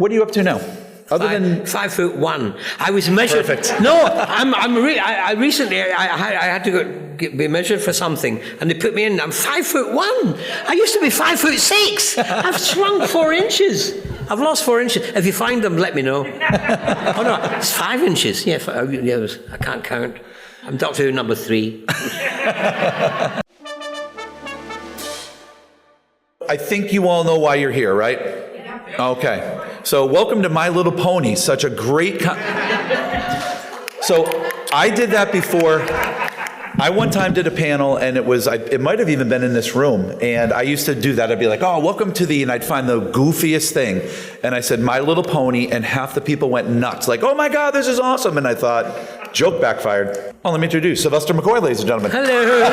What are you up to now? Other than 5'1", I was measured. Perfect. No, I recently had to be measured for something, and they put me in. I'm 5'1". I used to be 5'6". I've shrunk 4 inches. I've lost 4 inches. If you find them, let me know. Oh no, it's 5 inches. Yeah, I can't count. I'm Doctor Who number 3. I think you all know why you're here, right? Okay. So welcome to My Little Pony. Such a great... So I did that before. I one time did a panel, and it might have even been in this room, and I used to do that. I'd be like, oh, welcome to and I'd find the goofiest thing, and I said, My Little Pony, and half the people went nuts, like, oh my God, this is awesome, and I thought, joke backfired. Oh, let me introduce Sylvester McCoy, ladies and gentlemen. Hello.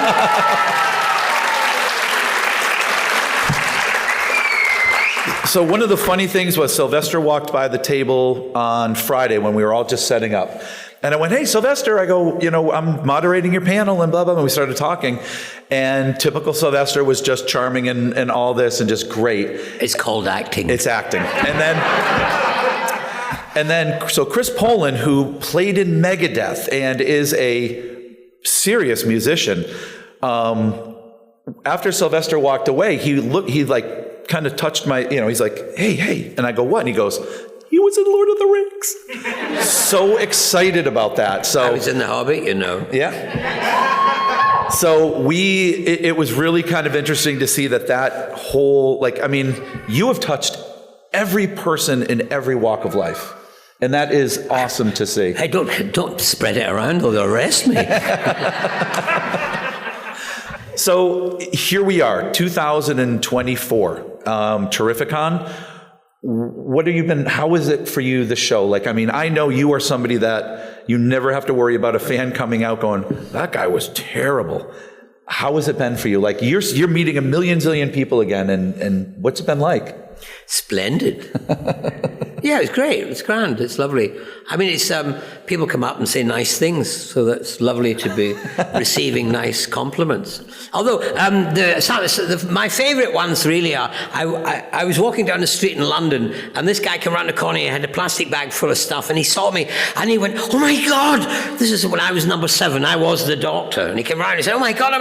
So one of the funny things was Sylvester walked by the table on Friday when we were all just setting up. And I went, hey, Sylvester, I go, I'm moderating your panel and blah, blah, blah. And we started talking. And typical Sylvester was just charming and all this and just great. It's called acting. It's acting. And then, so Chris Poland, who played in Megadeth and is a serious musician, after Sylvester walked away, he kind of touched my, he's like, hey. And I go, what? And he goes, he was in Lord of the Rings. So excited about that. So I was in the Hobbit, Yeah. So it was really kind of interesting to see that whole, you have touched every person in every walk of life. And that is awesome to see. Hey, don't spread it around or they'll arrest me. So here we are, 2024, Terrificon. How is it for you, the show? I know you are somebody that you never have to worry about a fan coming out going, that guy was terrible. How has it been for you? You're meeting a zillion people again, and what's it been like? Splendid. Yeah, it's great. It's grand. It's lovely. It's people come up and say nice things, so that's lovely to be receiving nice compliments. Although my favourite ones really are, I was walking down the street in London, and this guy came around the corner. He had a plastic bag full of stuff, and he saw me, and he went, "Oh my God!" This is when I was number 7. I was the Doctor, and he came around and he said, "Oh my God!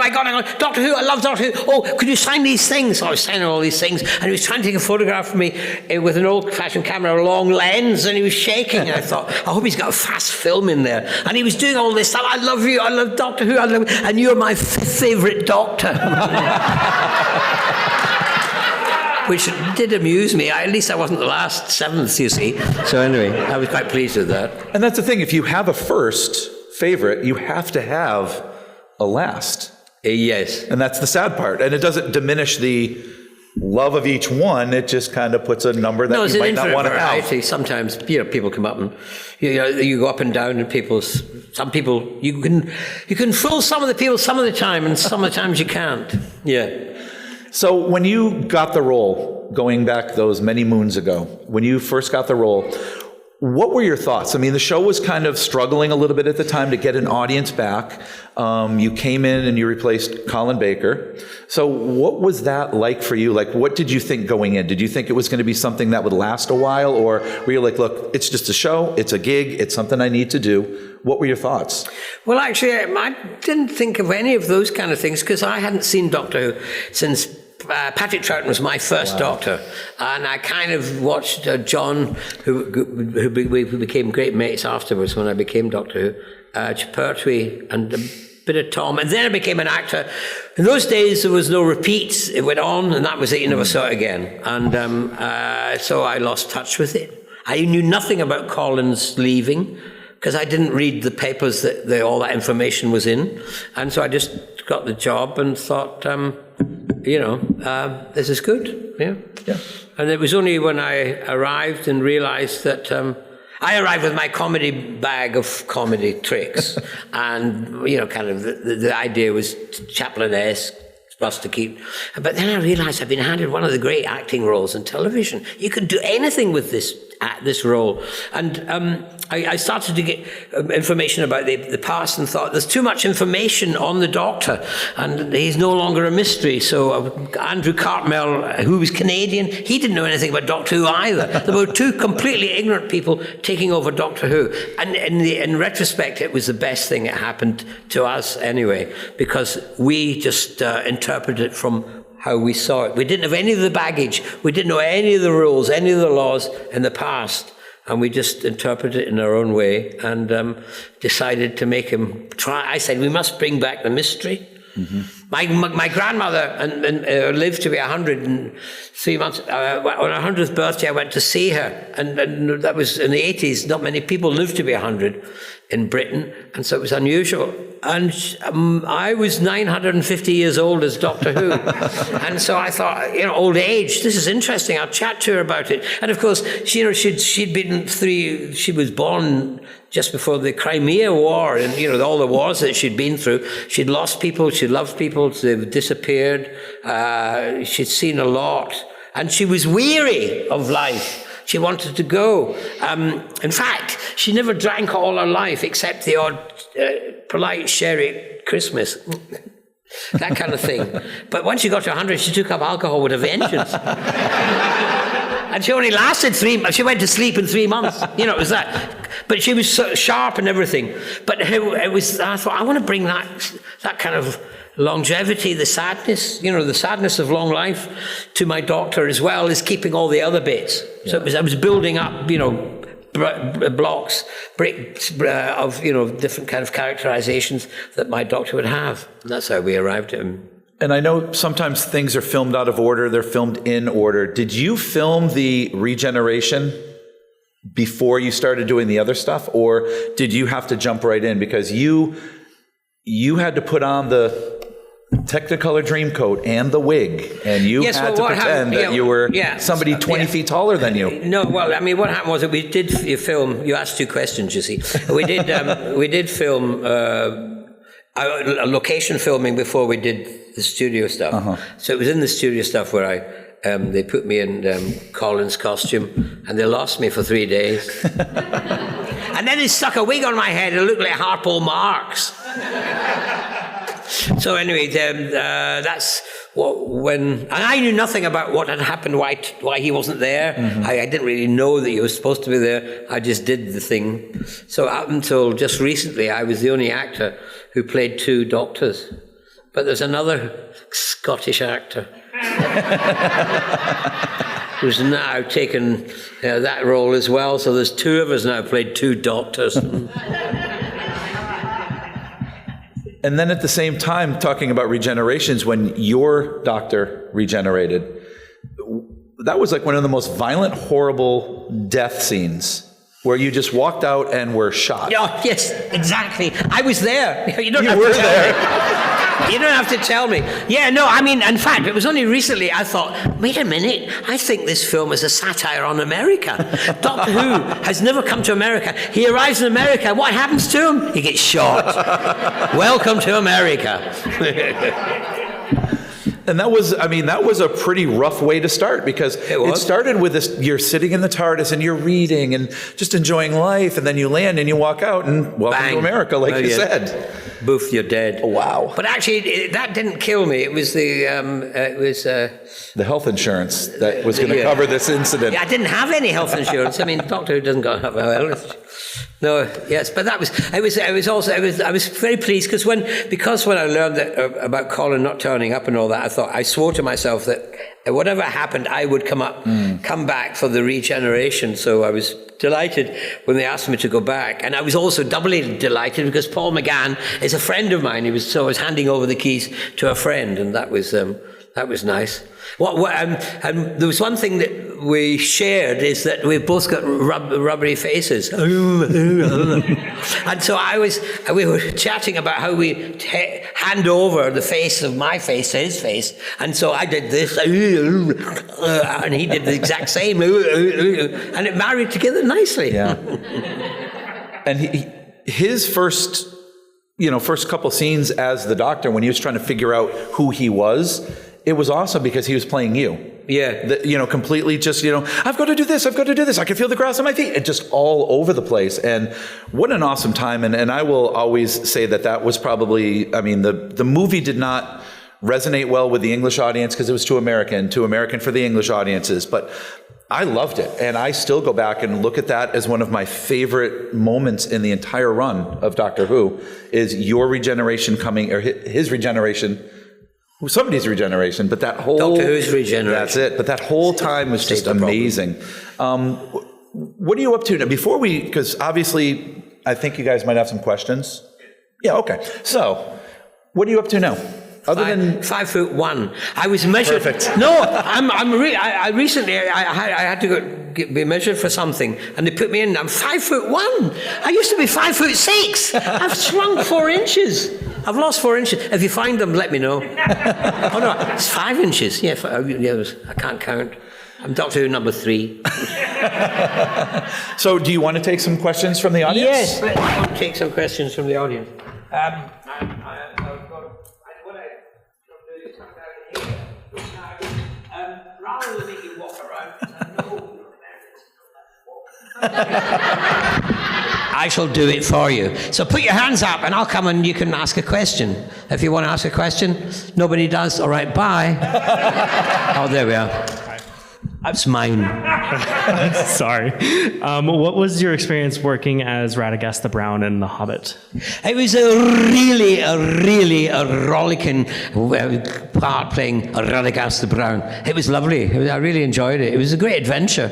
Doctor Who! I love Doctor Who! Oh, could you sign these things?" So I was signing all these things, and he was trying to take a photograph of me with an old-fashioned camera, a long lens, and he was shaking. And I thought, I hope he's got a fast film in there. And he was doing all this stuff. I love you. I love Doctor Who. And you're my 5th favourite Doctor. Which did amuse me. At least I wasn't the last 7th, you see. So anyway, I was quite pleased with that. And that's the thing. If you have a first favorite, you have to have a last. Yes. And that's the sad part. And it doesn't diminish the love of each one. It just kind of puts a number that you might not want to have. Sometimes people come up and you go up and down, and some people you can fool some of the people some of the time, and some of the times you can't. Yeah. So when you got the role, going back those many moons ago, when you first got the role, what were your thoughts? The show was kind of struggling a little bit at the time to get an audience back. You came in and you replaced Colin Baker. So what was that like for you? What did you think going in? Did you think it was going to be something that would last a while? Or were you like, look, it's just a show, it's a gig, it's something I need to do? What were your thoughts? Well, actually, I didn't think of any of those kind of things because I hadn't seen Doctor Who since Patrick Troughton was my first Doctor, and I kind of watched John, who became great mates afterwards when I became Doctor Who, P.R.O.B.E. and a bit of Tom, and then I became an actor. In those days, there was no repeats. It went on, and that was it. You never saw it again, and so I lost touch with it. I knew nothing about Colin's leaving because I didn't read the papers that all that information was in, and so I just got the job and thought, this is good. Yeah. And it was only when I arrived and realized that I arrived with my comedy bag of comedy tricks, and kind of the idea was Chaplin-esque, supposed to keep. But then I realized I've been handed one of the great acting roles in television. You can do anything with this at this role. And I started to get information about the past and thought, there's too much information on the Doctor, and he's no longer a mystery. So Andrew Cartmel, who was Canadian, he didn't know anything about Doctor Who either. There were two completely ignorant people taking over Doctor Who. And in retrospect, it was the best thing that happened to us anyway, because we just interpreted it from how we saw it. We didn't have any of the baggage. We didn't know any of the rules, any of the laws in the past. And we just interpreted it in our own way and decided to make him try. I said, we must bring back the mystery. Mm-hmm. My grandmother lived to be 103 months. On her 100th birthday, I went to see her. And that was in the 80s. Not many people lived to be 100 in Britain. And so it was unusual. And I was 950 years old as Doctor Who. And so I thought, old age, this is interesting. I'll chat to her about it. And of course, she was born just before the Crimea War and, all the wars that she'd been through. She'd lost people, she loved people, they've disappeared. She'd seen a lot. And she was weary of life. She wanted to go. In fact, she never drank all her life except the odd polite sherry at Christmas. That kind of thing. But once she got to 100, she took up alcohol with a vengeance. And she only lasted 3 months. She went to sleep in 3 months. It was that. But she was so sharp and everything. But it was. I thought, I want to bring that kind of longevity, the sadness, the sadness of long life to my Doctor, as well as keeping all the other bits. Yeah. So I was building up, blocks, bricks of, different kind of characterizations that my Doctor would have. And that's how we arrived at him. And I know sometimes things are filmed out of order, they're filmed in order. Did you film the regeneration before you started doing the other stuff, or did you have to jump right in? Because you had to put on the Technicolor Dreamcoat and the wig, and you had to pretend that you were somebody 20 feet taller than you. No, well, I mean, what happened was that we did film. You asked two questions, you see. We did film a location filming before we did the studio stuff. Uh-huh. So it was in the studio stuff where they put me in Colin's costume, and they lost me for 3 days. And then they stuck a wig on my head. It looked like Harpo Marx. So anyway, that's and I knew nothing about what had happened, why he wasn't there. Mm-hmm. I didn't really know that he was supposed to be there. I just did the thing. So up until just recently, I was the only actor who played 2 Doctors. But there's another Scottish actor who's now taken that role as well. So there's 2 of us now played 2 Doctors. And then at the same time, talking about regenerations, when your Doctor regenerated, that was like one of the most violent, horrible death scenes, where you just walked out and were shot. Oh, yes, exactly. I was there. You were there. You don't have to tell me. Yeah, no, I mean, in fact, it was only recently I thought, wait a minute, I think this film is a satire on America. Doctor Who has never come to America. He arrives in America. What happens to him? He gets shot. Welcome to America. And that was a pretty rough way to start, because it started with this, you're sitting in the TARDIS and you're reading and just enjoying life, and then you land and you walk out and welcome to America, like you said. Boof, you're dead. Oh, wow. But actually, that didn't kill me. It was the health insurance that was going to cover this incident. Yeah, I didn't have any health insurance. I mean, Doctor Who doesn't have health. No, yes, but I was very pleased because when I learned that, about Colin not turning up and all that, I swore to myself that whatever happened, I would come back for the regeneration. So I was delighted when they asked me to go back, and I was also doubly delighted because Paul McGann is a friend of mine. I was handing over the keys to a friend, and that was nice. There was one thing that we shared, is that we've both got rubbery faces. And so we were chatting about how we hand over the face of my face to his face. And so I did this, and he did the exact same, and it married together nicely. Yeah. And his first couple scenes as the Doctor, when he was trying to figure out who he was, it was awesome because he was playing you. Yeah. Completely just, I've got to do this. I've got to do this. I can feel the grass on my feet. It's just all over the place. And what an awesome time. And I will always say that was probably, the movie did not resonate well with the English audience because it was too American for the English audiences. But I loved it. And I still go back and look at that as one of my favorite moments in the entire run of Doctor Who is your regeneration coming, or his regeneration, somebody's regeneration, but that whole... Doctor Who's regeneration. That's it. But that whole time was just amazing. What are you up to now? Before because obviously I think you guys might have some questions. Yeah, okay. So, what are you up to now? Other than 5'1", I was measured. Perfect. No, I recently had to be measured for something, and they put me in. I'm 5'1". I used to be 5'6". I've shrunk 4 inches. I've lost 4 inches. If you find them, let me know. Oh no, it's 5 inches. Yeah, I can't count. I'm Doctor Who number 3. So, do you want to take some questions from the audience? Yes, let's take some questions from the audience. Rather than make you walk around, I shall do it for you. So put your hands up and I'll come and you can ask a question. If you want to ask a question, nobody does. All right, bye. Oh, there we are. That's mine. Sorry. What was your experience working as Radagast the Brown in The Hobbit? It was a really rollicking part playing Radagast the Brown. It was lovely. I really enjoyed it. It was a great adventure.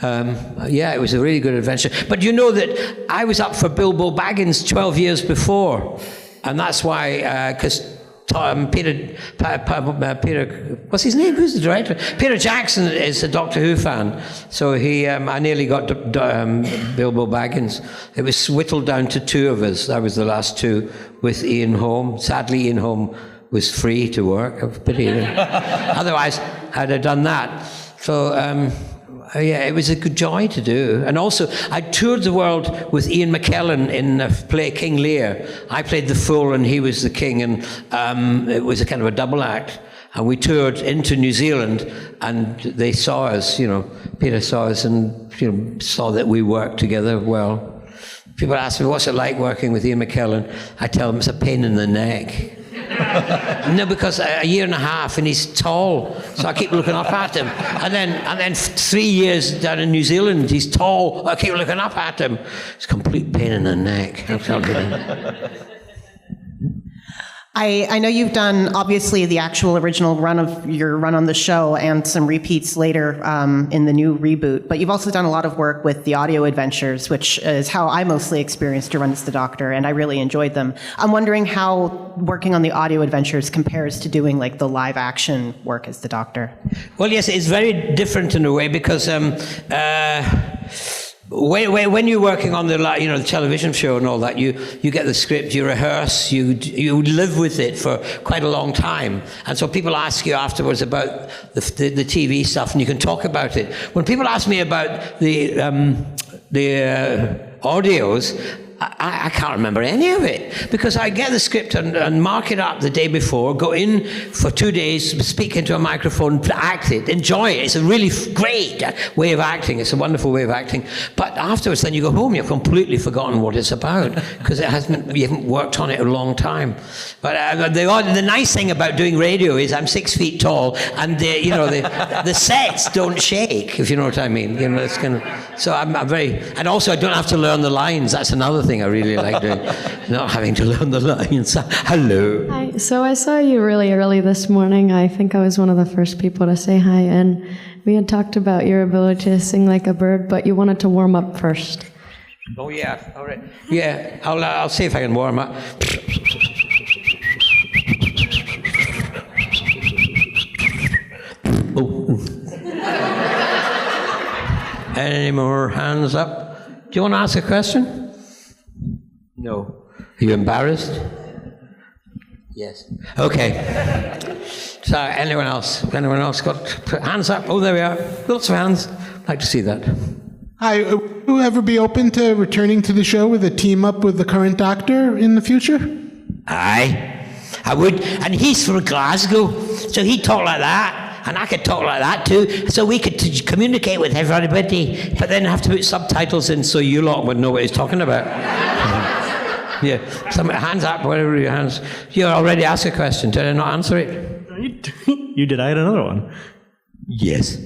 It was a really good adventure. But you know that I was up for Bilbo Baggins 12 years before. And that's why, because Peter, what's his name? Who's the director? Peter Jackson is a Doctor Who fan, so I nearly got Bilbo Baggins. It was whittled down to 2 of us. That was the last 2 with Ian Holm. Sadly, Ian Holm was free to work. I pity him. Otherwise, I'd have done that. So. It was a good joy to do. And also, I toured the world with Ian McKellen in the play King Lear. I played the fool and he was the king, and it was a kind of a double act. And we toured into New Zealand, and they saw us, Peter saw us and saw that we worked together well. People ask me, what's it like working with Ian McKellen? I tell them it's a pain in the neck. No, because a year and a half and he's tall, so I keep looking up at him. And then 3 years down in New Zealand, he's tall. I keep looking up at him. It's a complete pain in the neck. I'm telling you. I know you've done, obviously, the actual original run of your run on the show and some repeats later in the new reboot, but you've also done a lot of work with the audio adventures, which is how I mostly experienced your run as the Doctor, and I really enjoyed them. I'm wondering how working on the audio adventures compares to doing like the live action work as the Doctor. Well, yes, it's very different in a way because when you're working on the the television show and all that, you get the script, you rehearse, you live with it for quite a long time, and so people ask you afterwards about the TV stuff, and you can talk about it. When people ask me about the audios, I can't remember any of it because I get the script and mark it up the day before, go in for 2 days, speak into a microphone, act it, enjoy it. It's a really great way of acting. It's a wonderful way of acting. But afterwards, then you go home, you've completely forgotten what it's about because you haven't worked on it a long time. But the nice thing about doing radio is I'm 6 feet tall, and the sets don't shake, if you know what I mean. It's kind of, so I'm very, and also I don't have to learn the lines. That's another thing I really like doing, not having to learn the lines. Hello. Hi. So I saw you really early this morning. I think I was one of the first people to say hi, and we had talked about your ability to sing like a bird, but you wanted to warm up first. Oh yeah, all right. Yeah, I'll see if I can warm up. Oh. Any more hands up? Do you want to ask a question? No. Are you embarrassed? Yes. Okay. So, anyone else? Anyone else got hands up? Oh, there we are. Lots of hands. I'd like to see that. Hi. Would you ever be open to returning to the show with a team up with the current Doctor in the future? Aye. I would. And he's from Glasgow, so he'd talk like that. and I could talk like that too, so we could communicate with everybody, but then have to put subtitles in so you lot would know what he's talking about. Yeah, some hands up, whatever your hands. You already asked a question. Did I not answer it? You did. I had another one. Yes.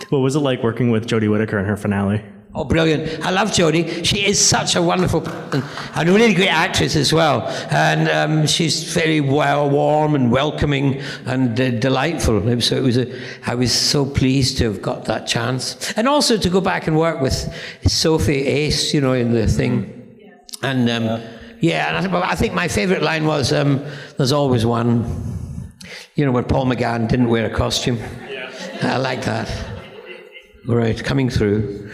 What was it like working with Jodie Whittaker in her finale? Oh, brilliant. I love Jodie. She is such a wonderful person and a really great actress as well. And she's very warm and welcoming and delightful. I was so pleased to have got that chance. And also to go back and work with Sophie Ace, you know, in the thing. And I think my favourite line was, there's always one, you know, when Paul McGann didn't wear a costume. Yeah. I like that. All right, coming through.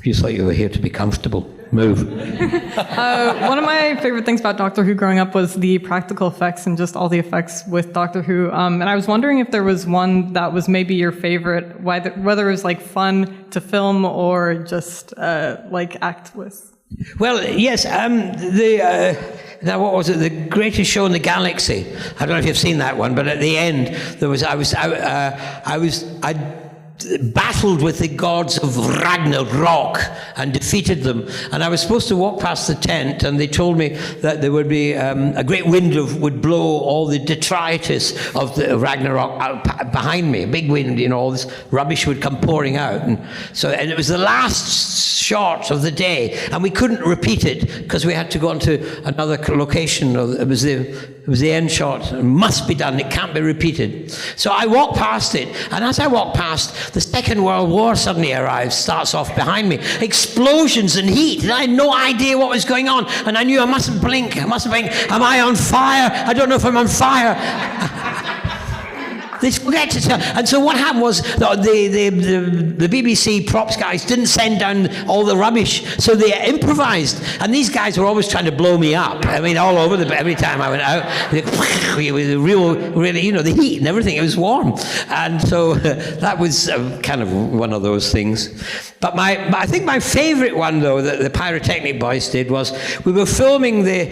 You thought you were here to be comfortable. Move. One of my favorite things about Doctor Who growing up was the practical effects and just all the effects with Doctor Who. And I was wondering if there was one that was maybe your favorite, whether it was like fun to film or just like act with. Well, yes. Now, what was it? The Greatest Show in the Galaxy. I don't know if you've seen that one, but at the end there was I battled with the gods of Ragnarok and defeated them. And I was supposed to walk past the tent, and they told me that there would be a great wind would blow all the detritus of the Ragnarok out behind me. A big wind, you know, all this rubbish would come pouring out. And it was the last shot of the day, and we couldn't repeat it because we had to go on to another location. It was the end shot. It must be done. It can't be repeated. So I walked past it, and as I walked past, the Second World War suddenly arrives, starts off behind me. Explosions and heat, and I had no idea what was going on, and I knew I mustn't blink. Am I on fire? I don't know if I'm on fire. They forget to tell. And so what happened was the BBC props guys didn't send down all the rubbish, so they improvised. And these guys were always trying to blow me up. I mean, all over every time I went out, with the really, you know, the heat and everything. It was warm, and so that was kind of one of those things. But I think my favourite one, though, that the Pyrotechnic Boys did was we were filming the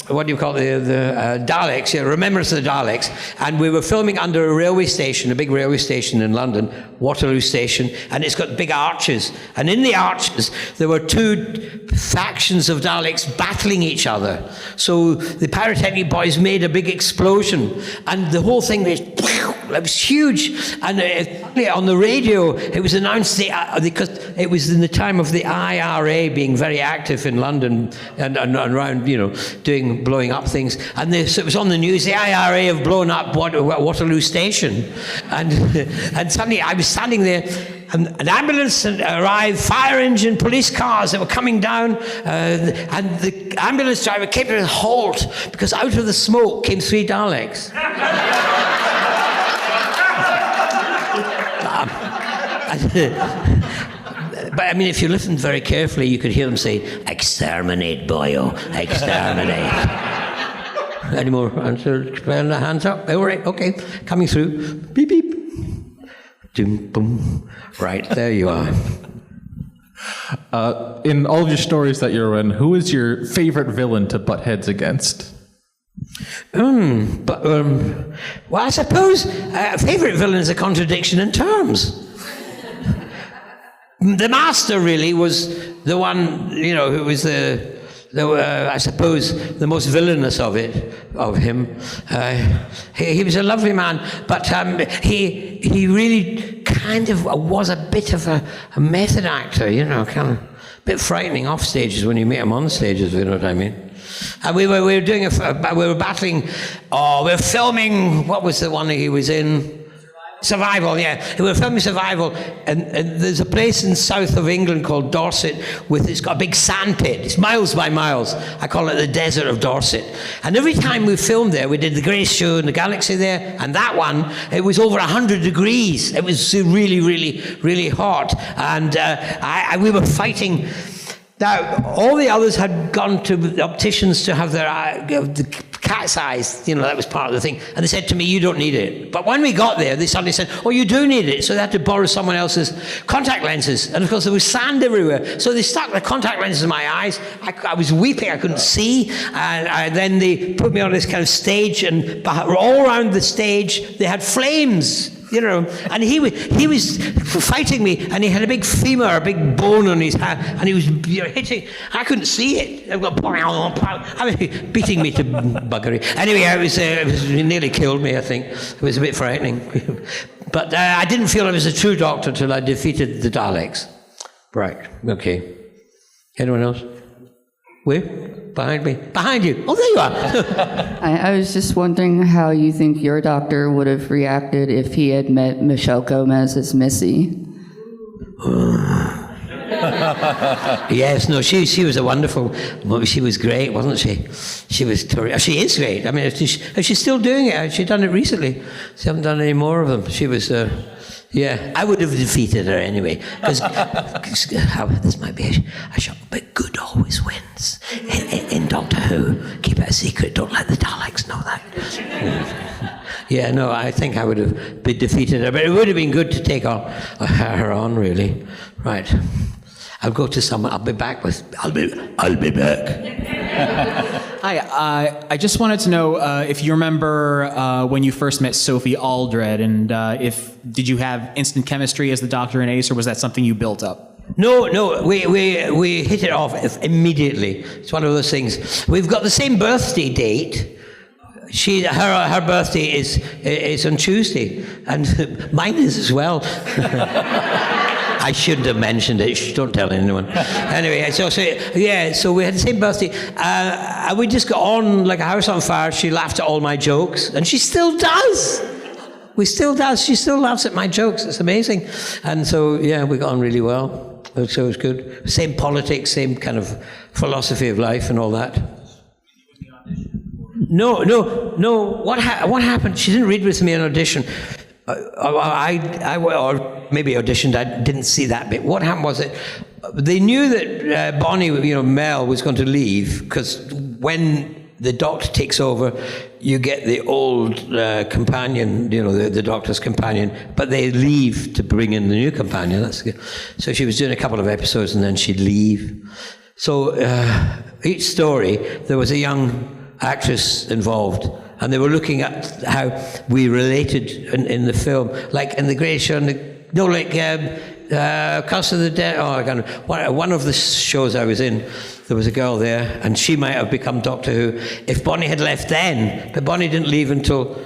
what do you call it, the Daleks, Remembrance of the Daleks, and we were filming under a railway station, a big railway station in London, Waterloo Station, and it's got big arches, and in the arches there were two factions of Daleks battling each other. So the Pyrotechnic Boys made a big explosion, and the whole thing was huge, and on the radio it was announced because it was in the time of the IRA being very active in London and around, you know, blowing up things, and so it was on the news, the IRA have blown up Waterloo Station, and suddenly I was standing there, and an ambulance arrived, fire engine, police cars that were coming down, and the ambulance driver came to a halt because out of the smoke came 3 Daleks. But I mean, if you listened very carefully, you could hear them say, "Exterminate, boyo, exterminate." Any more answers? Hands up. All right, okay. Coming through. Beep, beep. Doom, boom. Right, there you are. In all of your stories that you're in, who is your favorite villain to butt heads against? Well, I suppose favorite villain is a contradiction in terms. The Master really was the one, you know, who was I suppose the most villainous of him. He was a lovely man, but he really kind of was a bit of a method actor, you know, kind of a bit frightening off stages when you meet him on stages, you know what I mean. And we were battling. We were filming. What was the one that he was in? Survival, yeah. We were filming Survival, and there's a place in south of England called Dorset it's got a big sand pit. It's miles by miles. I call it the desert of Dorset. And every time we filmed there, we did the Greatest Show in the Galaxy there, and that one, it was over 100 degrees. It was really, really, really hot. And we were fighting. Now, all the others had gone to the opticians to have their cat's eyes, that was part of the thing. And they said to me, you don't need it. But when we got there, they suddenly said, oh, you do need it. So they had to borrow someone else's contact lenses. And of course, there was sand everywhere. So they stuck the contact lenses in my eyes. I was weeping. I couldn't see. And then they put me on this kind of stage. And all around the stage, they had flames. And he was fighting me, and he had a big femur, a big bone on his hand, and he was hitting. I couldn't see it. I was beating me to buggery. Anyway, it nearly killed me, I think. It was a bit frightening. But I didn't feel I was a true doctor till I defeated the Daleks. Right, okay. Anyone else? Where? Behind me. Behind you. Oh, there you are. I was just wondering how you think your doctor would have reacted if he had met Michelle Gomez as Missy. Yes, no, she was a wonderful, she was great, wasn't she? She was terrific. She is great. I mean, she's still doing it. She's done it recently. She hasn't done any more of them. She was, yeah, I would have defeated her anyway. Because this might be a shock, but good always wins. In Doctor Who, keep it a secret. Don't let the Daleks know that. Yeah, no, I think I would have been defeated her, but it would have been good to take her on, really. Right. I'll go to someone. I'll be back. I'll be back. Hi. I just wanted to know if you remember when you first met Sophie Aldred, and did you have instant chemistry as the Doctor and Ace, or was that something you built up? No, we hit it off immediately. It's one of those things. We've got the same birthday date. Her birthday is on Tuesday, and mine is as well. I shouldn't have mentioned it. Shh, don't tell anyone. Anyway, so we had the same birthday. And we just got on like a house on fire. She laughed at all my jokes, and she still does. She still laughs at my jokes. It's amazing. And so, yeah, we got on really well. So it was good. Same politics, same kind of philosophy of life and all that. No. What happened? She didn't read with me in audition. Or maybe auditioned. I didn't see that bit. What happened was they knew that Bonnie, Mel was going to leave, because when the Doctor takes over, you get the old companion, the Doctor's companion, but they leave to bring in the new companion. That's good. So she was doing a couple of episodes, and then she'd leave. So each story, there was a young actress involved, and they were looking at how we related in the film, like in the Grey Show, Curse of the Dead. One of the shows I was in, there was a girl there, and she might have become Doctor Who if Bonnie had left then. But Bonnie didn't leave until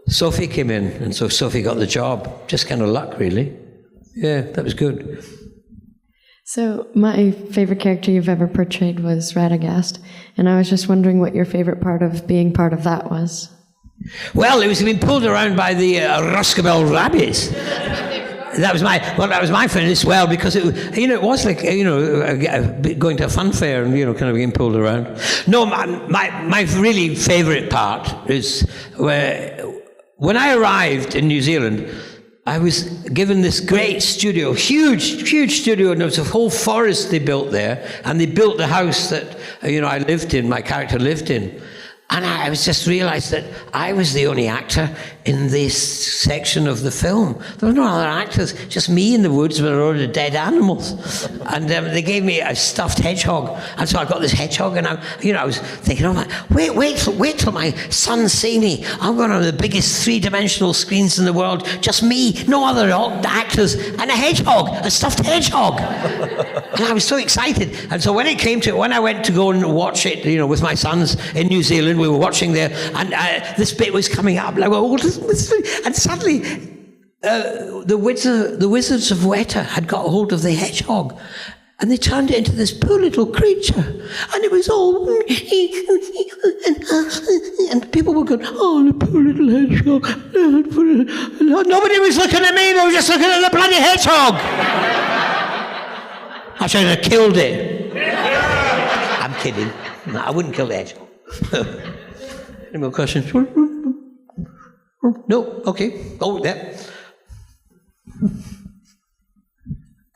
Sophie came in, and so Sophie got the job. Just kind of luck, really. Yeah, that was good. So my favorite character you've ever portrayed was Radagast, and I was just wondering what your favorite part of being part of that was. Well, it was being pulled around by the Roscabel rabbits. That was my friend as well, because it was like going to a fun fair and kind of being pulled around. No, my really favorite part is when I arrived in New Zealand. I was given this great studio, huge studio, and there was a whole forest they built there, and they built the house that I lived in, my character lived in. And I was just realized that I was the only actor in this section of the film. There were no other actors, just me in the woods with a load of dead animals. And they gave me a stuffed hedgehog. And so I got this hedgehog, and I was thinking, wait till my sons see me. I'm going to have the biggest three-dimensional screens in the world. Just me, no other actors, and a hedgehog, a stuffed hedgehog. And I was so excited. And so when I went to go and watch it, with my sons in New Zealand, we were watching there, and this bit was coming up, and suddenly the Wizards of Weta had got hold of the hedgehog, and they turned it into this poor little creature, and it was all, and people were going, oh, the poor little hedgehog. Nobody was looking at me, they were just looking at the bloody hedgehog. I should have killed it. I'm kidding. No, I wouldn't kill the hedgehog. Any more questions? No? Okay. Oh, yeah.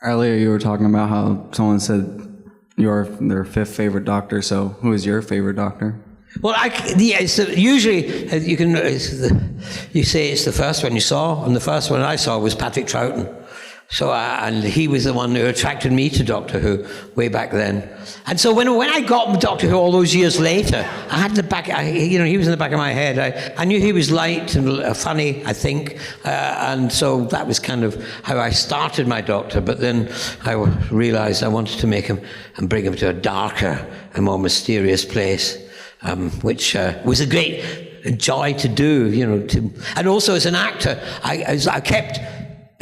Earlier you were talking about how someone said you're their fifth favorite Doctor, so who is your favorite Doctor? Well, so usually you say it's the first one you saw, and the first one I saw was Patrick Troughton. So, and he was the one who attracted me to Doctor Who way back then. And so when I got Doctor Who all those years later, I had he was in the back of my head. I knew he was light and funny, I think, and so that was kind of how I started my Doctor. But then I realized I wanted to make him and bring him to a darker and more mysterious place, which was a great joy to do, and also as an actor, I kept.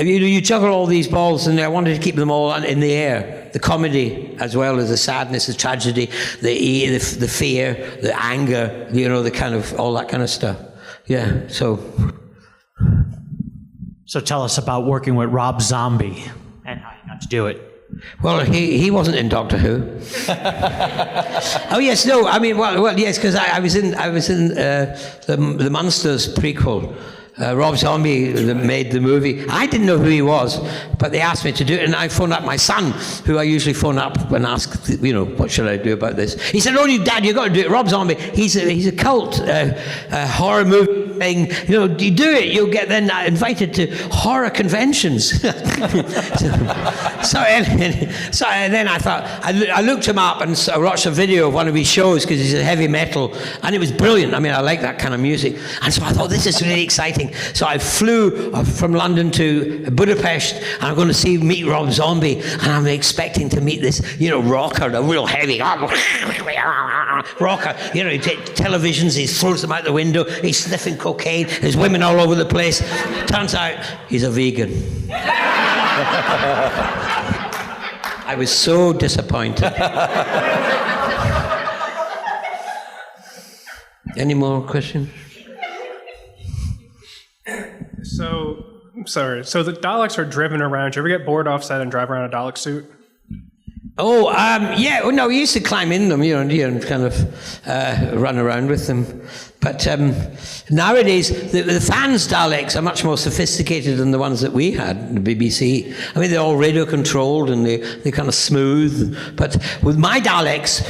You juggle all these balls, and I wanted to keep them all in the air. The comedy, as well as the sadness, the tragedy, the fear, the anger, the kind of all that kind of stuff. Yeah. So tell us about working with Rob Zombie and how you got to do it. Well, he wasn't in Doctor Who. Oh yes, no. I mean, well, yes, because I was in the Monsters prequel. Rob Zombie made the movie. I didn't know who he was, but they asked me to do it, and I phoned up my son, who I usually phone up and ask, what should I do about this? He said, Dad, you've got to do it. Rob Zombie, he's a cult horror movie thing. You do it, you'll get then invited to horror conventions. so then I thought, I looked him up and I watched a video of one of his shows because he's a heavy metal, and it was brilliant. I mean, I like that kind of music, and so I thought, this is really exciting. So I flew from London to Budapest, and I'm going to meet Rob Zombie, and I'm expecting to meet this, rocker, a real heavy rocker. He takes televisions, he throws them out the window, he's sniffing cocaine, there's women all over the place. Turns out he's a vegan. I was so disappointed. Any more questions? So the Daleks are driven around. Do you ever get bored off set and drive around a Dalek suit? Oh, yeah. Well, no, we used to climb in them, and kind of run around with them. But nowadays, the fans' Daleks are much more sophisticated than the ones that we had in the BBC. I mean, they're all radio-controlled and they're kind of smooth. But with my Daleks,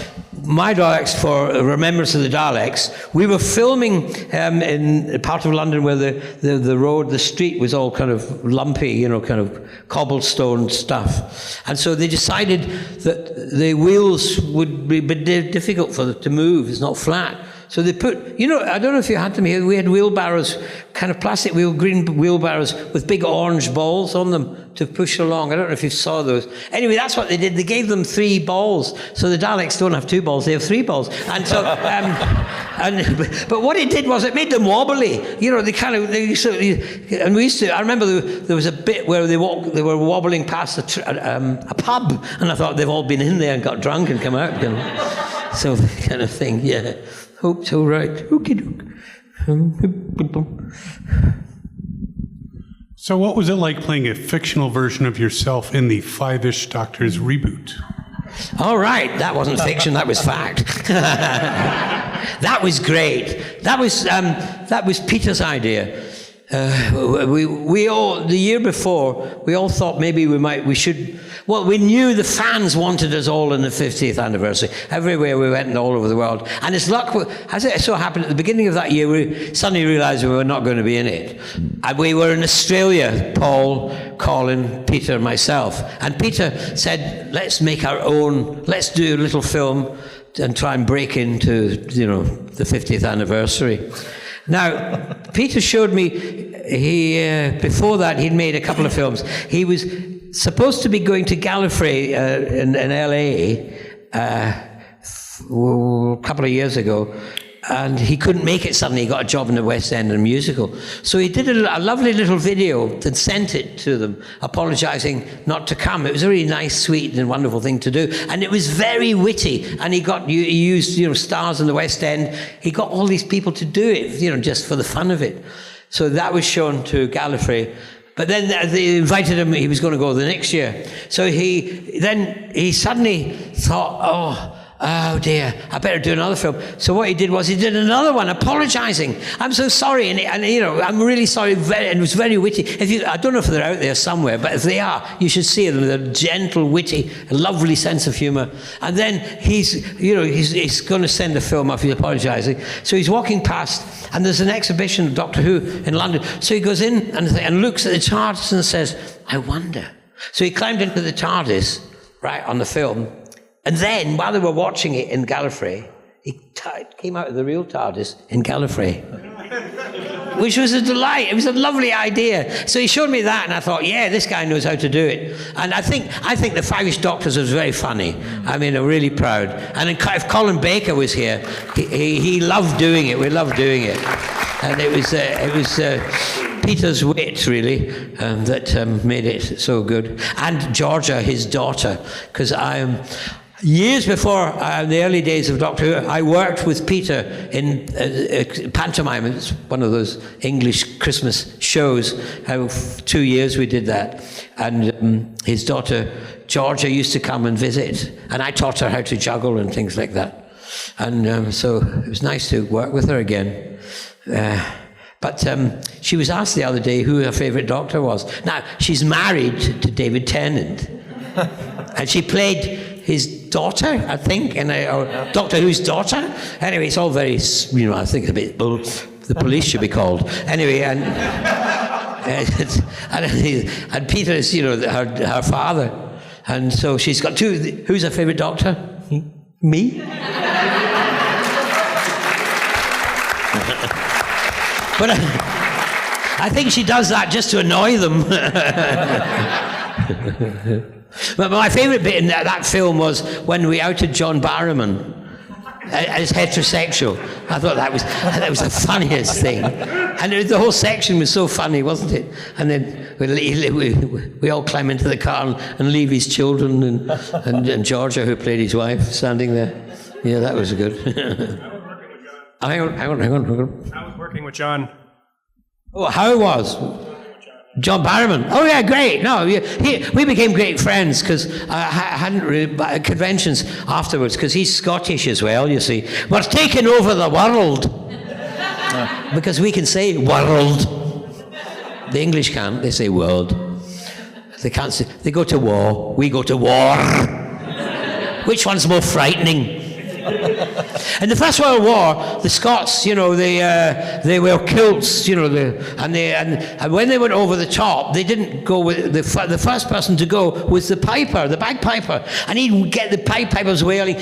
for Remembrance of the Daleks, we were filming in a part of London where the street was all kind of lumpy, kind of cobblestone stuff. And so they decided that the wheels would be difficult for them to move. It's not flat. So they put, I don't know if you had them here, we had wheelbarrows, kind of plastic green wheelbarrows with big orange balls on them to push along. I don't know if you saw those. Anyway, that's what they did. They gave them 3 balls. So the Daleks don't have 2 balls, they have 3 balls. And so, but what it did was it made them wobbly. And we used to, I remember there was a bit where they were wobbling past a pub, and I thought they've all been in there and got drunk and come out. So that kind of thing, yeah. Hope so, right. Okie doke. So what was it like playing a fictional version of yourself in the 5-ish Doctors reboot? All right, that wasn't fiction, that was fact. That was great. That was Peter's idea. We all, the year before, we all thought maybe we should. Well, we knew the fans wanted us all in the 50th anniversary. Everywhere we went and all over the world. And it's luck, as it so happened, at the beginning of that year, we suddenly realized we were not going to be in it. And we were in Australia, Paul, Colin, Peter, and myself. And Peter said, let's make our own, let's do a little film and try and break into, the 50th anniversary. Now, Peter showed me, before that, he'd made a couple of films. He was supposed to be going to Gallifrey in LA a couple of years ago, and he couldn't make it suddenly. He got a job in the West End in a musical. So he did a lovely little video and sent it to them, apologizing not to come. It was a really nice, sweet, and wonderful thing to do. And it was very witty. And he used, stars in the West End. He got all these people to do it, just for the fun of it. So that was shown to Gallifrey. But then they invited him, he was going to go the next year. So he suddenly thought, oh dear, I better do another film. So what he did was he did another one apologizing. I'm so sorry, and you know, I'm really sorry, and it was very witty. I don't know if they're out there somewhere, but if they are, you should see them. They're gentle, witty, lovely sense of humor. And then he's going to send a film off, he's apologizing. So he's walking past, and there's an exhibition of Doctor Who in London. So he goes in and looks at the TARDIS and says, I wonder. So he climbed into the TARDIS, right, on the film. And then, while they were watching it in Gallifrey, he came out of the real TARDIS in Gallifrey, which was a delight. It was a lovely idea. So he showed me that, and I thought, yeah, this guy knows how to do it. And I think the Five-ish Doctors was very funny. I mean, I'm really proud. And if Colin Baker was here, he loved doing it. We loved doing it. And it was Peter's wit, really, that made it so good. And Georgia, his daughter, because years before the early days of Doctor Who, I worked with Peter in pantomime. It's one of those English Christmas shows. 2 years we did that. And his daughter, Georgia, used to come and visit. And I taught her how to juggle and things like that. And so it was nice to work with her again. But she was asked the other day who her favourite Doctor was. Now, she's married to David Tennant. And she played his daughter, I think, in Doctor Who's daughter. Anyway, it's all very, I think a bit, the police should be called. Anyway, and Peter is, her father. And so she's got two. Who's her favourite Doctor? Me? But I think she does that just to annoy them. But my favourite bit in that film was when we outed John Barrowman as heterosexual. I thought that was the funniest thing. And the whole section was so funny, wasn't it? And then we all climb into the car and leave his children and Georgia, who played his wife, standing there. Yeah, that was good. Hang on. I was working with John. Oh, how was? John Barrowman. Oh, yeah, great. No, we became great friends because I hadn't really conventions afterwards because he's Scottish as well, you see. We're taking over the world. Because we can say world. The English can't. They say world. They can't say. They go to war. We go to war. Which one's more frightening? In the First World War, the Scots, they wear kilts, and when they went over the top, they didn't go with the first person to go was the piper, the bagpiper, and he'd get the pipers wailing,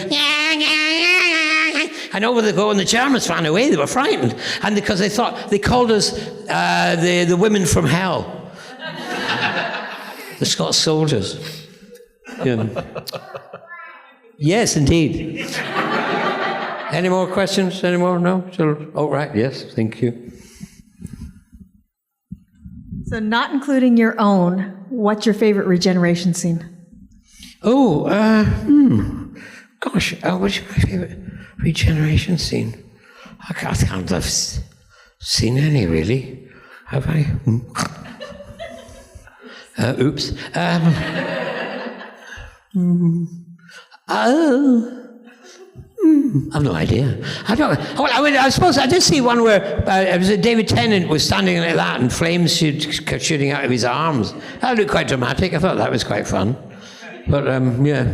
and over they go, and the Germans ran away. They were frightened, and because they thought they called us the women from hell, the Scots soldiers. Yes, indeed. Any more questions? Any more? No? Oh, right. Yes, thank you. So not including your own, what's your favorite regeneration scene? Oh, gosh, what's my favorite regeneration scene? I can't have seen any, really. Have I? Oops. I've no idea. I suppose I did see one where it was David Tennant was standing like that and flames shooting out of his arms. That looked quite dramatic. I thought that was quite fun. But, yeah.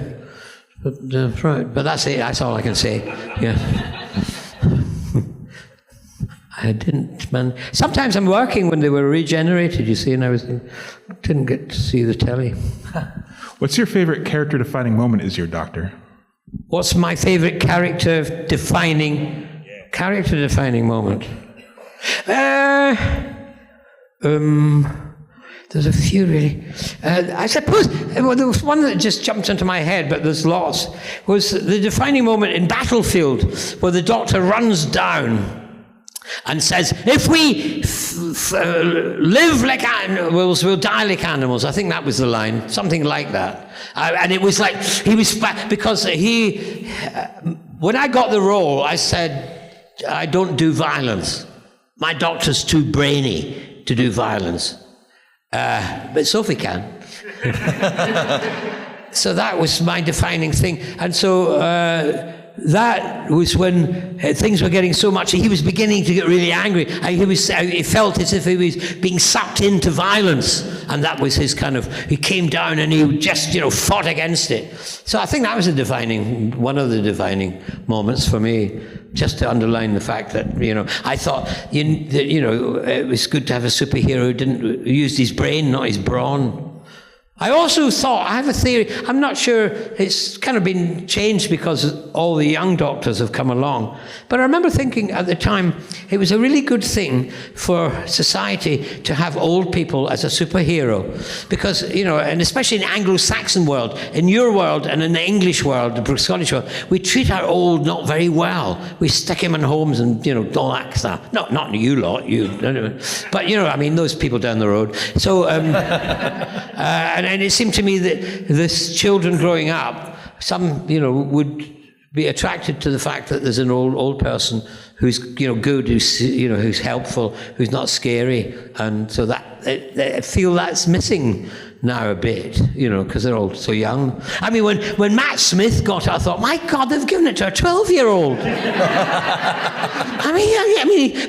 But, right. But that's it. That's all I can say. Yeah. I didn't, man. Sometimes I'm working when they were regenerated, you see, and didn't get to see the telly. What's your favorite character-defining moment as your Doctor? What's my favorite character-defining moment? There's a few, really. I suppose there was one that just jumped into my head, but there's lots. Was the defining moment in Battlefield, where the Doctor runs down and says, if we live like animals, we'll die like animals. I think that was the line, something like that. And it was like, because when I got the role, I said, I don't do violence. My Doctor's too brainy to do violence. But Sophie can. so that was my defining thing. And so that was when things were getting so much, he was beginning to get really angry. He felt as if he was being sucked into violence, and that was his kind of, he came down and he just, fought against it. So I think that was one of the defining moments for me, just to underline the fact that, I thought, it was good to have a superhero who used his brain, not his brawn. I also thought, I have a theory, I'm not sure, it's kind of been changed because all the young doctors have come along, but I remember thinking at the time it was a really good thing for society to have old people as a superhero, because, and especially in the Anglo-Saxon world, in your world and in the English world, the Scottish world, we treat our old not very well. We stick them in homes and, all that stuff. Not you lot, but, those people down the road. So, and it seemed to me that this children growing up, some, would be attracted to the fact that there's an old person who's, good, who's helpful, who's not scary. And so that, I feel that's missing now a bit, because they're all so young. When Matt Smith got it, I thought, my God, they've given it to a 12-year-old.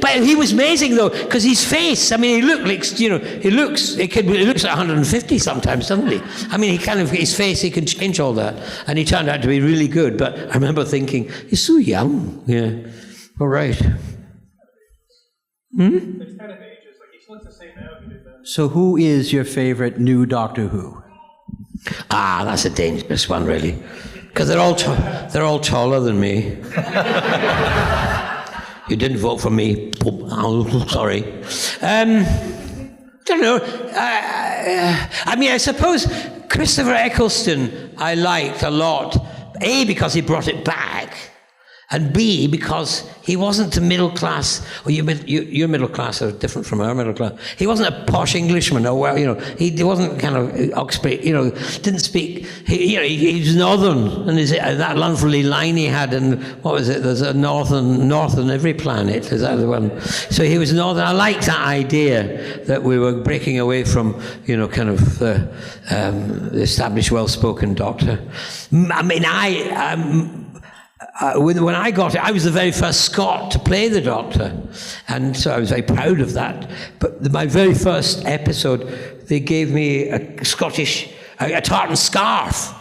But he was amazing though, because his face, he looked like, he looks like 150 sometimes, doesn't he? His face, he can change all that. And he turned out to be really good, but I remember thinking, he's so young. Yeah. All right. It's kind of ages, like he looks the same now as he did then. So who is your favorite new Doctor Who? That's a dangerous one, really, because they're all taller than me. You didn't vote for me. Oh, sorry. Don't know. I suppose Christopher Eccleston I liked a lot. A, because he brought it back. And B, because he wasn't a middle class, or your middle class are different from our middle class. He wasn't a posh Englishman, he wasn't kind of Oxford, didn't speak, he was northern, and that lovely line he had, and what was it, there's a north on every planet, is that the one? So he was northern. I liked that idea that we were breaking away from, kind of the established, well-spoken doctor. When I got it, I was the very first Scot to play the Doctor, and so I was very proud of that. But my very first episode, they gave me a Scottish, a tartan scarf.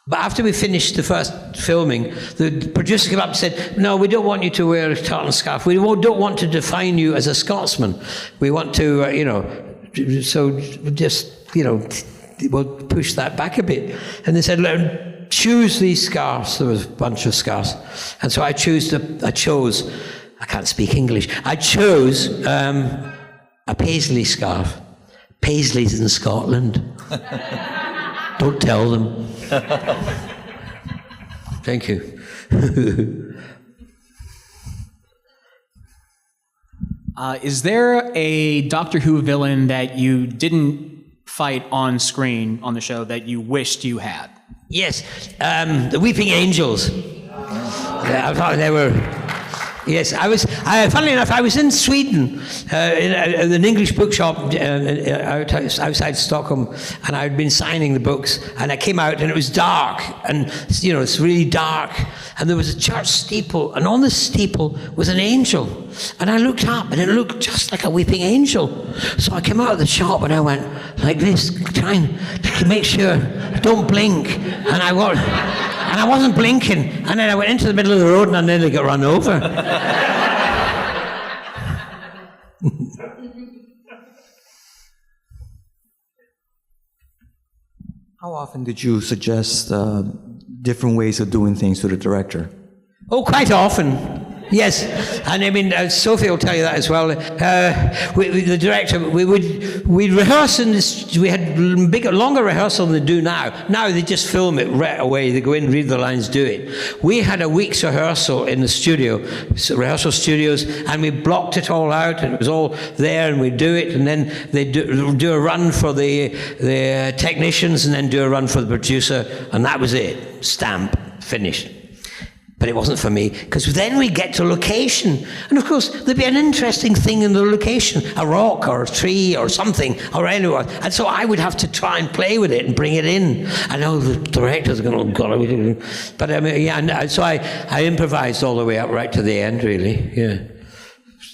But after we finished the first filming, the producer came up and said, "No, we don't want you to wear a tartan scarf. We don't want to define you as a Scotsman. We want to, so just, we'll push that back a bit." And they said, "Look, choose these scarves." There was a bunch of scarves. And so I chose, I can't speak English, I chose a Paisley scarf. Paisley's in Scotland. Don't tell them. Thank you. Is there a Doctor Who villain that you didn't fight on screen on the show that you wished you had? Yes, the Weeping Angels. I thought they were. Yes, funnily enough, I was in Sweden, in an English bookshop outside Stockholm, and I'd been signing the books, and I came out, and it was dark, and it's really dark, and there was a church steeple, and on the steeple was an angel, and I looked up, and it looked just like a weeping angel. So I came out of the shop, and I went like this, trying to make sure I don't blink, and I wasn't blinking, and then I went into the middle of the road, and I nearly got run over. How often did you suggest different ways of doing things to the director? Oh, quite often. Yes, and Sophie will tell you that as well. The director, we'd rehearse in this. We had longer rehearsal than they do now. Now they just film it right away. They go in, read the lines, do it. We had a week's rehearsal in the studio, rehearsal studios, and we blocked it all out, and it was all there, and we do it, and then they do a run for the technicians, and then do a run for the producer, and that was it. Stamp, finished. But it wasn't for me, because then we get to location. And of course, there'd be an interesting thing in the location, a rock or a tree or something, or anyone. And so I would have to try and play with it and bring it in. I know the directors are going, oh God. But I mean, yeah, and so I improvised all the way up right to the end, really. Yeah.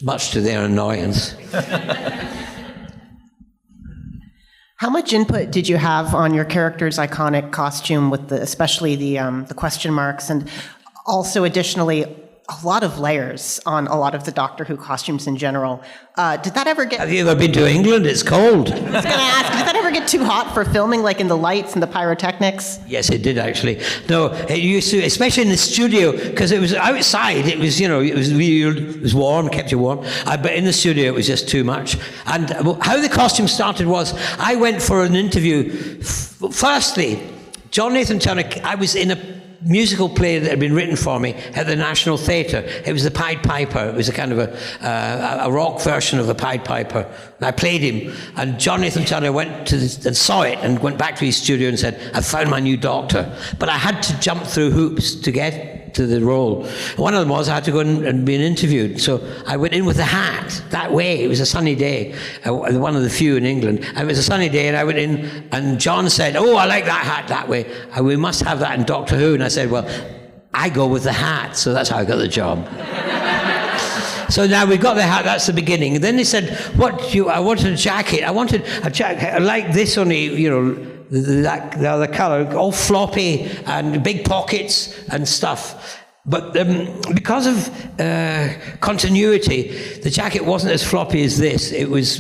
Much to their annoyance. How much input did you have on your character's iconic costume, with especially the question marks, and also additionally a lot of layers on a lot of the Doctor Who costumes in general? Did that ever get... Have you ever been to England? It's cold. I was going to ask, did that ever get too hot for filming, like in the lights and the pyrotechnics? Yes, it did actually. No, it used to, especially in the studio, because it was outside. It was, it was warm, kept you warm. But in the studio, it was just too much. And how the costume started was, I went for an interview. Firstly, John Nathan Turner. I was in a musical play that had been written for me at the National Theatre. It was the Pied Piper. It was a kind of a rock version of the Pied Piper. And I played him. And John Nathan Turner went to and saw it and went back to his studio and said, I found my new Doctor. But I had to jump through hoops to get to the role. One of them was I had to go in and be interviewed. So I went in with a hat that way. It was a sunny day, one of the few in England. And it was a sunny day, and I went in, and John said, oh, I like that hat that way. We must have that in Doctor Who. And I said, well, I go with the hat. So that's how I got the job. So now we've got the hat, that's the beginning. And then they said, I wanted a jacket. I wanted a jacket like this, only, the other colour, all floppy and big pockets and stuff. But because of continuity, the jacket wasn't as floppy as this. It was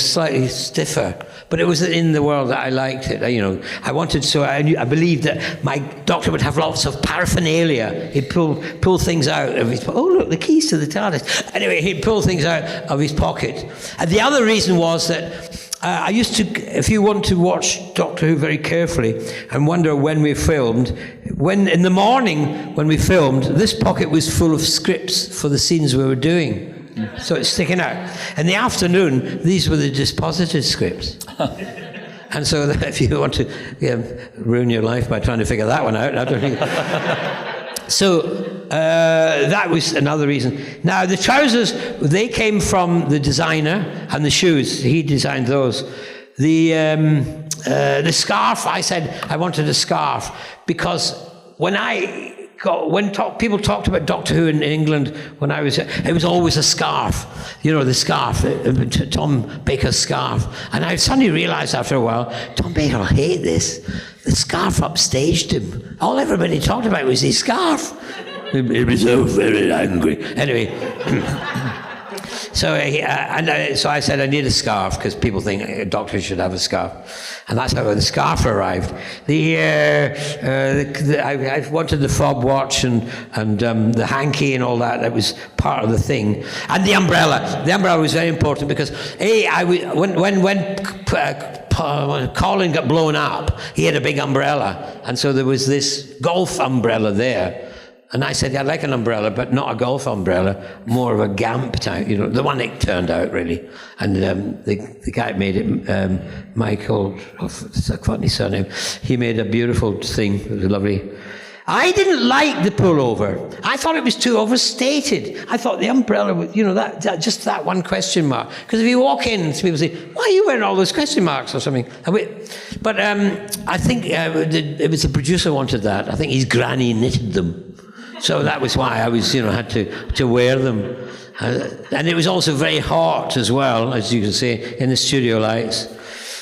slightly stiffer. But it was in the world that I liked it. I wanted, so I believed that my Doctor would have lots of paraphernalia. He'd pull things out of his, oh look, the keys to the TARDIS. Anyway, he'd pull things out of his pocket. And the other reason was that I used to, if you want to watch Doctor Who very carefully and wonder when we filmed, in the morning when we filmed, this pocket was full of scripts for the scenes we were doing. So it's sticking out. In the afternoon, these were the disposited scripts. And so if you want to ruin your life by trying to figure that one out, I don't think. So that was another reason. Now the trousers, they came from the designer, and the shoes, he designed those. The scarf, I said I wanted a scarf because when people talked about Doctor Who in England when I was, it was always a scarf, the scarf, Tom Baker's scarf. And I suddenly realized after a while, Tom Baker will hate this. The scarf upstaged him. All everybody talked about was his scarf. He was so very angry. Anyway, so I said I need a scarf because people think a doctor should have a scarf, and that's how the scarf arrived. I wanted the fob watch and the hanky and all that. That was part of the thing, and the umbrella. The umbrella was very important because when Colin got blown up, he had a big umbrella, and so there was this golf umbrella there. And I said, I'd like an umbrella, but not a golf umbrella, more of a gamp type, the one it turned out, really. And the guy that made it, Michael, it's a funny surname, he made a beautiful thing. It was lovely. I didn't like the pullover. I thought it was too overstated. I thought the umbrella was, just that one question mark. Because if you walk in, people say, why are you wearing all those question marks or something? But I think it was the producer wanted that. I think his granny knitted them. So that was why I was, had to wear them. And it was also very hot as well, as you can see, in the studio lights.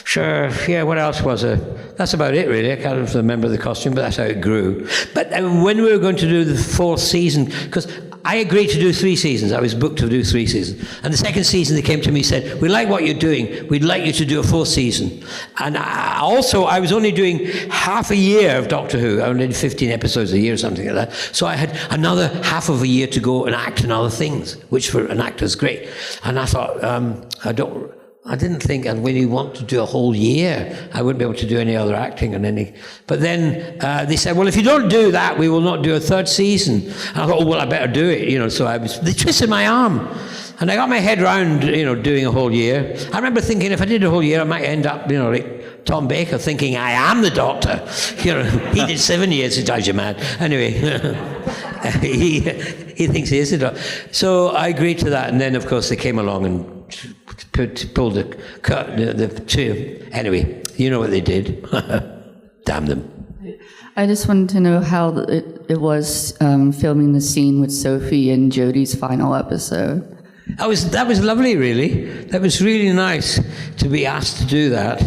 Sure, yeah, what else was there? That's about it, really. I can't remember the costume, but that's how it grew. But when we were going to do the 4th season, because I agreed to do 3 seasons. I was booked to do 3 seasons. And the 2nd season, they came to me and said, we like what you're doing. We'd like you to do a 4th season. And I was only doing half a year of Doctor Who. I only did 15 episodes a year or something like that. So I had another half of a year to go and act in other things, which for an actor is great. And I thought, I didn't think I'd really want to do a whole year. I wouldn't be able to do any other acting on any. But then they said, well, if you don't do that, we will not do a 3rd season. And I thought, oh, well, I better do it. So they twisted my arm. And I got my head round, doing a whole year. I remember thinking if I did a whole year, I might end up, like Tom Baker, thinking I am the Doctor. He did 7 years, he drives you mad. Anyway. he thinks he is a doctor. So I agreed to that, and then of course they came along and pulled the curtain, the two. Anyway, you know what they did. Damn them. I just wanted to know how it was filming the scene with Sophie in Jodie's final episode. That was lovely, really. That was really nice to be asked to do that.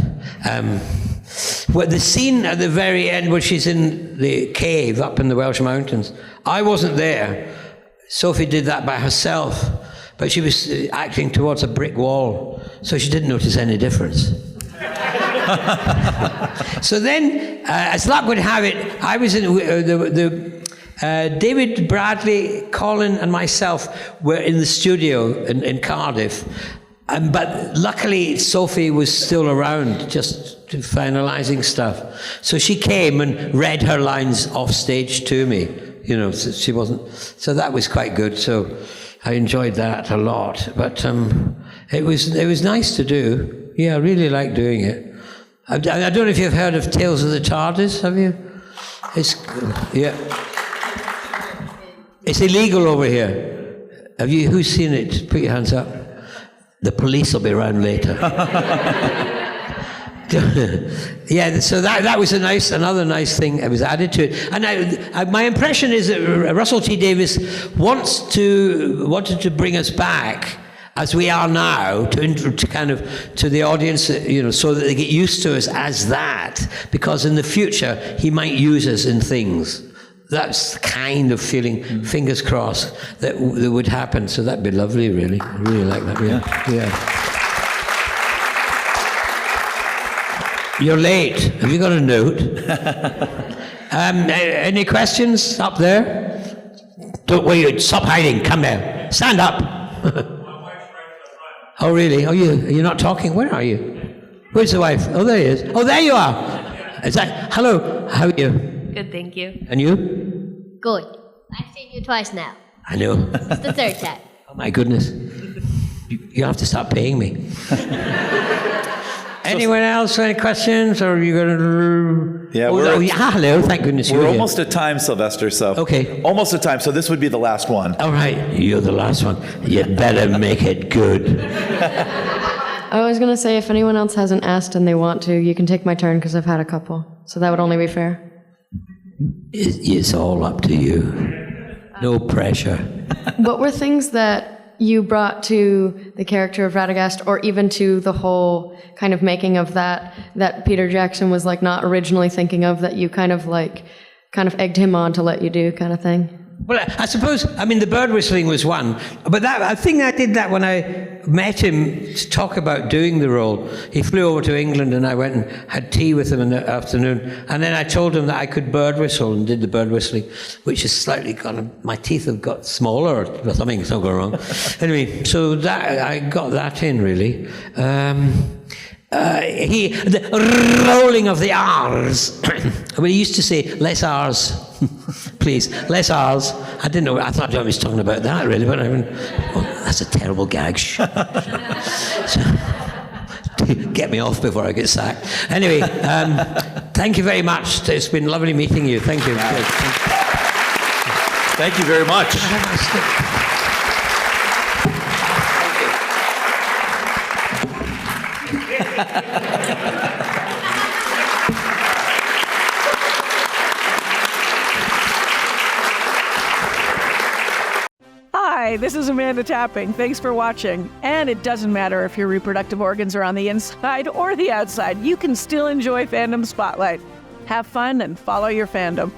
Well, the scene at the very end where she's in the cave up in the Welsh mountains, I wasn't there. Sophie did that by herself, but she was acting towards a brick wall, so she didn't notice any difference. So then, as luck would have it, I was in David, Bradley, Colin, and myself were in the studio in Cardiff. But luckily, Sophie was still around, just finalizing stuff. So she came and read her lines off stage to me. You know, so she wasn't. So that was quite good. So I enjoyed that a lot. But it was nice to do. Yeah, I really liked doing it. I don't know if you've heard of Tales of the TARDIS. Have you? It's illegal over here. Have you? Who's seen it? Put your hands up. The police will be around later. Yeah, so that was another nice thing that was added to it. And my impression is that Russell T Davies wanted to bring us back as we are now to kind of to the audience, you know, so that they get used to us as that, because in the future he might use us in things. That's the kind of feeling, fingers crossed, that would happen. So that'd be lovely, really. I really like that. Yeah. You're late. Have you got a note? Any questions up there? Don't wait. Stop hiding. Come there. Stand up. Oh, really? Oh, you're not talking? Where are you? Where's the wife? Oh, there he is. Oh, there you are. Is that? Hello. How are you? Good, thank you. And you? Good. I've seen you twice now. I know. It's the third time. Oh, my goodness. You have to start paying me. Anyone else? Any questions? Or are you going to... Yeah, hello. Thank goodness you're We're here. almost at time, Sylvester, so... Okay. Almost at time, so this would be the last one. All right. You're the last one. You'd better make it good. I was going to say, if anyone else hasn't asked and they want to, you can take my turn, because I've had a couple. So that would only be fair. It's all up to you. No pressure. What were things that you brought to the character of Radagast, or even to the whole kind of making of that Peter Jackson was like not originally thinking of, that you kind of egged him on to let you do, kind of thing? Well, I suppose, the bird whistling was one, but I think I did that when I met him to talk about doing the role. He flew over to England and I went and had tea with him in the afternoon, and then I told him that I could bird whistle and did the bird whistling, which is slightly my teeth have got smaller or something's not going wrong. Anyway, so that I got that in, really. The rolling of the R's. He used to say, less R's, please, less R's. I didn't know, I thought I was talking about that, really, but that's a terrible gag. Get me off before I get sacked. Anyway, thank you very much. It's been lovely meeting you. Thank you. Thank you very much. Hi, this is Amanda Tapping. Thanks for watching. And it doesn't matter if your reproductive organs are on the inside or the outside, you can still enjoy Fandom Spotlight. Have fun and follow your fandom.